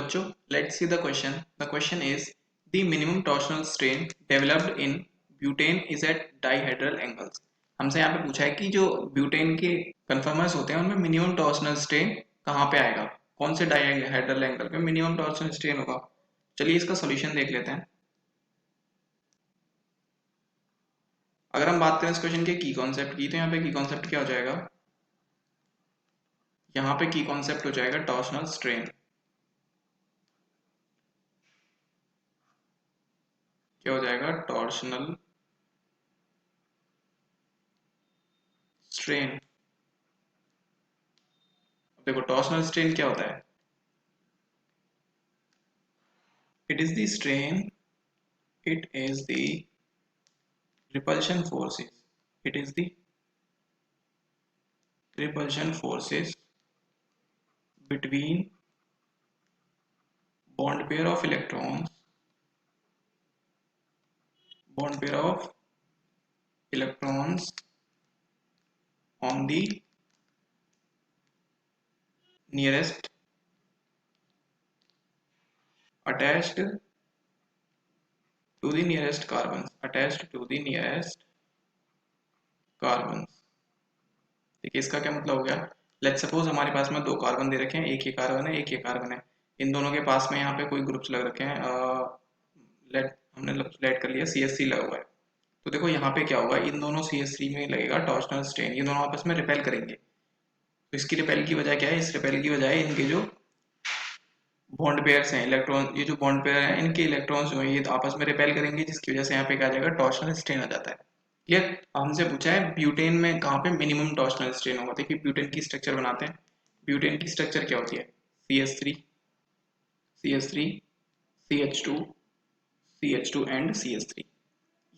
बच्चों, let's see the question. The question is the minimum torsional strain developed in butane is at dihedral angles. हमसे यहाँ पे पूछा है कि जो ब्यूटेन के कन्फर्मर्स होते हैं उनमें मिनिमम टॉर्सनल स्ट्रेन कहाँ पे आएगा, कौन से डाइहेड्रल एंगल पे मिनिमम टॉर्सनल स्ट्रेन होगा। चलिए इसका सॉल्यूशन देख लेते हैं। अगर हम बात करें इस क्वेश्चन के की कॉन्सेप्ट की, तो यहाँ पे की कॉन्सेप्ट क्या हो जाएगा, यहाँ पे की कॉन्सेप्ट हो जाएगा टॉर्सनल स्ट्रेन। क्या हो जाएगा, टॉर्सनल स्ट्रेन। देखो टॉर्सनल स्ट्रेन क्या होता है, it is the strain, it is the repulsion forces, it is the repulsion forces between bond pair of electrons, bond pair of electrons on the nearest attached to the nearest carbons, attached to the nearest carbons। देखिए इसका क्या मतलब हो गया, let's suppose हमारे पास में दो carbon दे रखे हैं, एक ये कार्बन है एक ये कार्बन है, इन दोनों के पास में यहाँ पे कोई ग्रुप्स लग रखे हैं, लेट हमने लेट कर लिया CH3 लगा हुआ है। तो देखो यहाँ पे क्या होगा, इन दोनों CH3 में लगेगा टॉर्सनल स्ट्रेन, ये दोनों आपस में रिपेल करेंगे। तो इसकी रिपेल की वजह क्या है, इस रिपेल की वजह है इनके जो बॉन्ड पेयर्स हैं, इलेक्ट्रॉन, ये जो बॉन्ड पेयर हैं इनके इलेक्ट्रॉन्स जो है ये आपस में रिपेल करेंगे, जिसकी वजह से यहाँ पे क्या आ जाएगा, टॉर्सनल स्ट्रेन आ जाता है। क्लियर। हमसे पूछा है ब्यूटेन में कहाँ पे मिनिमम टॉर्सनल स्ट्रेन होगा। देखिए ब्यूटेन की स्ट्रक्चर बनाते हैं। ब्यूटेन की स्ट्रक्चर क्या होती है, CH3 CH3 CH2 CH2 and CH3,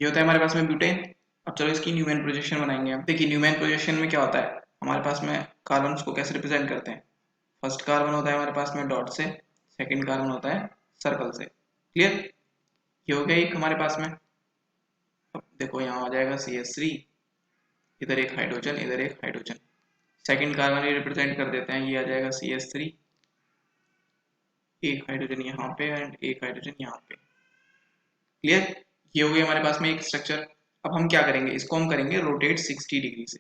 ये होता है हमारे पास में ब्यूटेन। अब चलो इसकी न्यूमैन प्रोजेक्शन बनाएंगे हम। देखिए न्यूमैन प्रोजेक्शन में क्या होता है, हमारे पास में कार्बन को कैसे रिप्रेजेंट करते हैं, फर्स्ट कार्बन होता है हमारे पास में डॉट से, सेकंड कार्बन होता है सर्कल से। क्लियर, ये हो गया एक हमारे पास में। अब देखो यहाँ आ जाएगा CH3, इधर एक हाइड्रोजन इधर एक हाइड्रोजन, सेकंड कार्बन ये रिप्रेजेंट कर देते हैं, ये आ जाएगा CH3, एक हाइड्रोजन यहाँ पे एंड एक हाइड्रोजन यहाँ पे। क्लियर, ये हो गया हमारे पास में एक स्ट्रक्चर। अब हम क्या करेंगे, इसको हम करेंगे रोटेट 60 डिग्री से,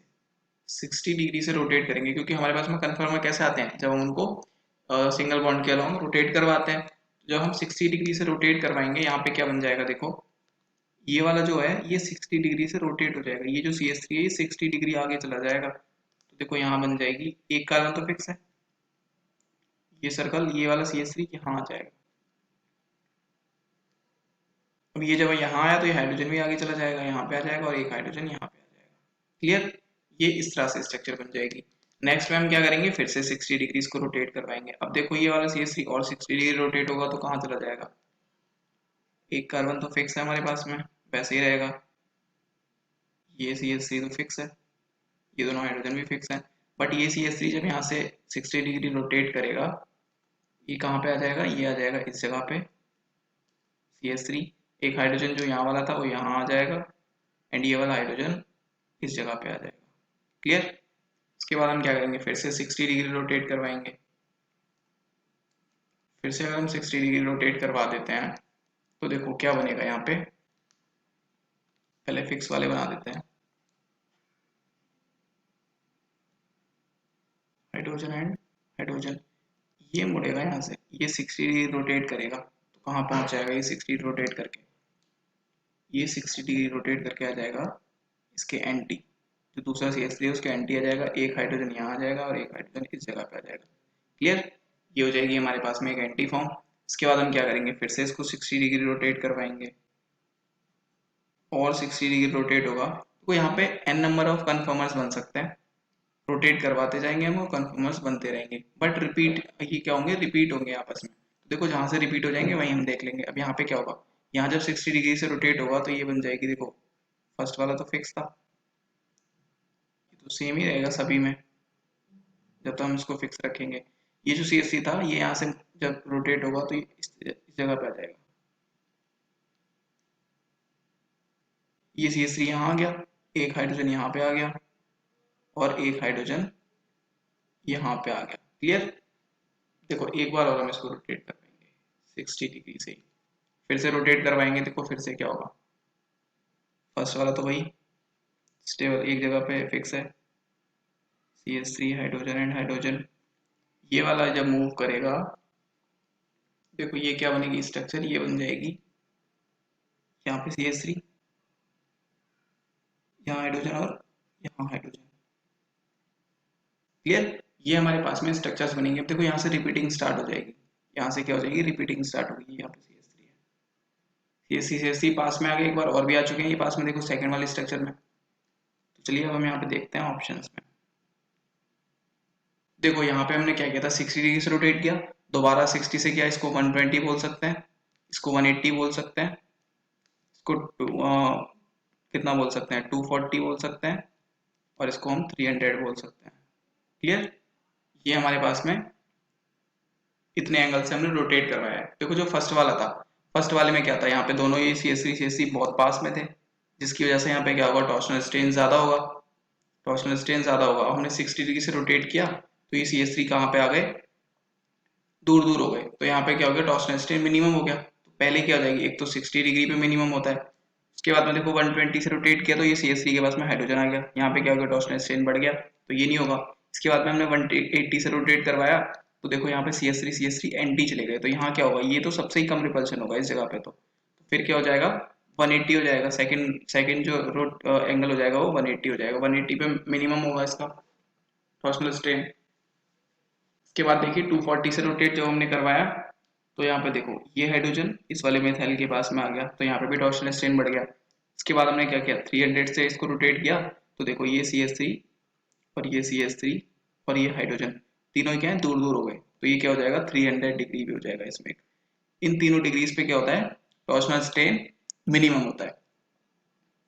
60 डिग्री से रोटेट करेंगे, क्योंकि हमारे पास में कन्फर्मर कैसे आते हैं, जब हम उनको सिंगल बॉन्ड के अलोंग रोटेट करवाते हैं। जब हम 60 डिग्री से रोटेट करवाएंगे, यहाँ पे क्या बन जाएगा, देखो ये वाला जो है ये 60 डिग्री से रोटेट हो जाएगा, ये जो CH3 है ये 60 डिग्री आगे चला जाएगा। तो देखो यहाँ बन जाएगी, एक कार्बन तो फिक्स है, ये सर्कल, ये वाला CH3 यहाँ आ जाएगा। अब ये जब यहाँ आया तो ये हाइड्रोजन भी आगे चला जाएगा, यहाँ पे आ जाएगा, और एक हाइड्रोजन यहाँ पे आ जाएगा। क्लियर, ये इस तरह से स्ट्रक्चर बन जाएगी। नेक्स्ट में हम क्या करेंगे, फिर से 60 डिग्री इसको रोटेट करवाएंगे। अब देखो ये वाला CH3 और 60 डिग्री रोटेट होगा तो कहाँ चला जाएगा, एक कार्बन तो फिक्स है हमारे पास में, वैसे ही रहेगा, ये CH3 तो फिक्स है, ये दोनों हाइड्रोजन भी फिक्स है। बट ये CH3 जब यहाँ से 60 डिग्री रोटेट करेगा, ये कहाँ पे आ जाएगा, ये आ जाएगा इस जगह पे CH3, एक हाइड्रोजन जो यहाँ वाला था वो यहाँ आ जाएगा, एंड ये वाला हाइड्रोजन इस जगह पे आ जाएगा। क्लियर, इसके बाद हम क्या करेंगे, फिर से 60 डिग्री रोटेट करवाएंगे। फिर से अगर हम 60 डिग्री रोटेट करवा देते हैं तो देखो क्या बनेगा, यहाँ पे पहले फिक्स वाले बना देते हैं, हाइड्रोजन एंड हाइड्रोजन, ये मुड़ेगा यहाँ से, ये 60 डिग्री रोटेट करेगा तो कहाँ पहुंच जाएगा, ये 60 रोटेट करके, ये 60 डिग्री रोटेट करके आ जाएगा इसके एंटी, जो दूसरा CH3 है उसके एंटी आ जाएगा, एक हाइड्रोजन यहाँ आ जाएगा और एक हाइड्रोजन इस जगह पे आ जाएगा। क्लियर, ये हो जाएगी हमारे पास में एक एंटी फॉर्म। इसके बाद हम क्या करेंगे, फिर से इसको 60 डिग्री रोटेट करवाएंगे, और 60 डिग्री रोटेट होगा तो यहाँ पे n नंबर ऑफ कन्फर्मर्स बन सकते हैं, रोटेट करवाते जाएंगे हम और कन्फर्मर्स बनते रहेंगे, बट रिपीट ये क्या होंगे, रिपीट होंगे आपस में। तो देखो जहां से रिपीट हो जाएंगे वहीं हम देख लेंगे। अब यहाँ पे क्या होगा, यहाँ जब 60 डिग्री से रोटेट होगा तो ये बन जाएगी, देखो फर्स्ट वाला तो फिक्स था, ये तो सेम ही रहेगा सभी में जब तक हम इसको फिक्स रखेंगे। ये जो CH3 था ये यहाँ से जब रोटेट होगा तो इस जगह पे आ जाएगा, ये CH3 यहाँ आ गया, एक हाइड्रोजन यहाँ पे आ गया और एक हाइड्रोजन यहाँ पे आ गया। क्लियर, देखो एक बार और हम इसको रोटेट कर देंगे, 60 डिग्री से फिर से रोटेट करवाएंगे, देखो फिर से क्या होगा। फर्स्ट वाला तो वही स्टेबल एक जगह पे फिक्स है, CH3 हाइड्रोजन एंड हाइड्रोजन। ये वाला जब मूव करेगा, देखो ये क्या बनेगी स्ट्रक्चर, ये बन जाएगी यहाँ पे CH3, यहाँ हाइड्रोजन और यहाँ हाइड्रोजन। क्लियर, ये हमारे पास में स्ट्रक्चर्स बनेंगे। अब देखो यहाँ से रिपीटिंग स्टार्ट हो जाएगी, यहाँ से क्या हो जाएगी, रिपीटिंग स्टार्ट होगी। यहाँ पे CH3 है, CH3 पास में आ गए, एक बार और भी आ चुके हैं ये पास में, देखो सेकंड वाले स्ट्रक्चर में। तो चलिए अब हम यहाँ पे देखते हैं ऑप्शंस में। देखो यहाँ पे हमने क्या किया था, 60 डिग्री से रोटेट किया, दोबारा 60 से किया, इसको 120 बोल सकते हैं, इसको 180 बोल सकते हैं, इसको कितना बोल सकते हैं, 240 बोल सकते हैं, और इसको हम 300 बोल सकते हैं। क्लियर, ये हमारे पास में इतने एंगल से हमने रोटेट करवाया है। देखो जो फर्स्ट वाला था, फर्स्ट वाले में क्या था, यहाँ पे दोनों ये CH3 बहुत पास में थे, जिसकी वजह से यहाँ पे क्या होगा, टॉर्शनल स्ट्रेन ज्यादा होगा, टॉर्शनल स्ट्रेन ज्यादा होगा। हमने 60 डिग्री से रोटेट किया तो ये CH3 कहाँ पे आ गए, दूर दूर हो गए, तो यहाँ पे क्या हो गया, टॉर्शनल स्ट्रेन मिनिमम हो गया। तो पहले क्या हो जाएगी, एक तो 60 डिग्री पे मिनिमम होता है, उसके बाद में देखो 120 से रोटेट किया तो ये CH3 के पास में हाइड्रोजन आ गया, यहाँ पे क्या हो गया, टॉर्शनल स्ट्रेन बढ़ गया, तो ये नहीं होगा। इसके बाद में हमने 180 से रोटेट करवाया, तो देखो यहाँ पे CH3 एंटी चले गए, तो यहाँ क्या होगा, ये तो सबसे ही कम रिपल्शन होगा इस जगह पे। तो फिर क्या हो जाएगा, 180 हो जाएगा, सेकंड सेकंड जो रोट एंगल हो जाएगा वो 180 हो जाएगा, 180 पे मिनिमम होगा इसका टॉर्शनल स्ट्रेन। इसके बाद देखिए 240 से रोटेट जब हमने करवाया, तो यहाँ पे देखो ये हाइड्रोजन इस वाले मेथाइल के पास में आ गया, तो यहाँ पे भी टॉर्शनल स्ट्रेन बढ़ गया। इसके बाद हमने क्या किया, 300 से इसको रोटेट किया, तो देखो ये CH3 और ये CH3 और ये हाइड्रोजन तीनों क्या है, दूर दूर हो गए, तो ये क्या हो जाएगा, 300 डिग्री भी हो जाएगा इसमें। इन तीनों डिग्रीज पे क्या होता है, टॉर्शनल स्ट्रेन मिनिमम होता है।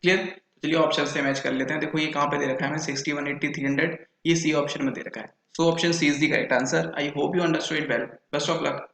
क्लियर, चलिए ऑप्शन से मैच कर लेते हैं। देखो ये कहाँ पे दे रखा है हमें, 60, 180, 300, ये सी ऑप्शन में दे रखा है। So option C is the correct answer. I hope you understood it well. Best of luck.